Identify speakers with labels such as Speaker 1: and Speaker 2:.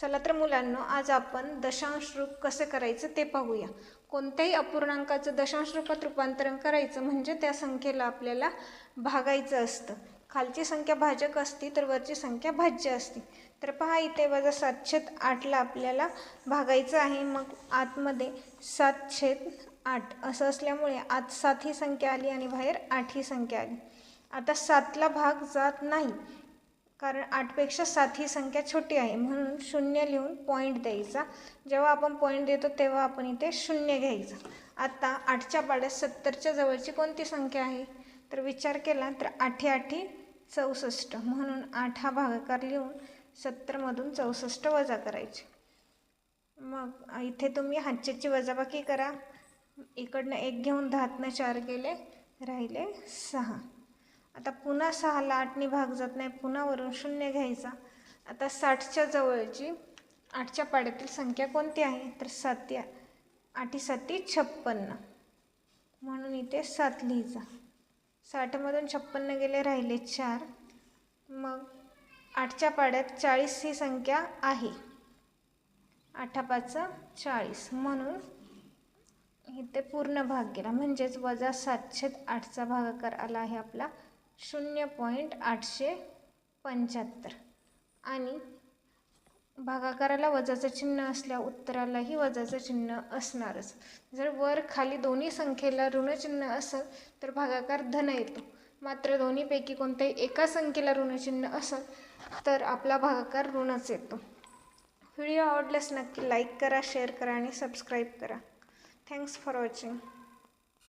Speaker 1: चला तर मुलांनो, आज आपण दशांश रूप कसे करायचं ते पाहूया। कोणत्याही अपूर्णांकाचं दशांश रूपात रूपांतरण करायचं म्हणजे त्या संख्येला आपल्याला भागायचं असतं। खालची संख्या भाजक असती तर वरची संख्या भाज्य असती। तर पहा इथे -7/8 आपल्याला भागायचं आहे। मग आतमध्ये 7/8 असं असल्यामुळे आत 7 ही संख्या आली आणि बाहेर 8 ही संख्या आली। आता 7ला भाग जात नाही, कारण 8पेक्षा 7 ही संख्या छोटी आहे, म्हणून 0 लिहून पॉईंट द्यायचा। जेव्हा आपण पॉईंट देतो तेव्हा आपण इथे 0 घ्यायचं। आता 8च्या पाड्यात 70च्या जवळची कोणती संख्या आहे तर विचार केला तर 8×8 = 64, म्हणून 8 हा भागाकार लिहून 70मधून 64 वजा करायचे। मग इथे तुम्ही हातच्याची वजाबाकी करा। इकडनं 1 घेऊन 10तनं 4 गेले, राहिले 6। आता पुन्हा 6ला 8ने भाग जात नाही, पुन्हा वरून 0 घ्यायचा। आता 60च्या जवळची 8च्या पाड्यातील संख्या कोणती आहे तर 7 8 7 56, म्हणून इथे 7 लिहायचा। 60मधून 56 गेले, राहिले 4। मग 8च्या पाड्यात 40 ही संख्या आहे, 8×5 = 40, म्हणून इथे पूर्ण भाग गेला, म्हणजेच -7/8चा भागाकार आला आहे आपला 0.875। आणि भागाकाराला वजाचं चिन्ह असल्या उत्तरालाही वजाचं चिन्ह असणारच। जर वर खाली दोन्ही संख्येला ऋणचिन्ह असेल तर भागाकार धन येतो, मात्र दोन्हीपैकी कोणत्याही एका संख्येला ऋणचिन्ह असेल तर आपला भागाकार ऋणच येतो। व्हिडिओ आवडल्यास नक्की लाईक करा, शेअर करा आणि सबस्क्राईब करा। Thanks for watching.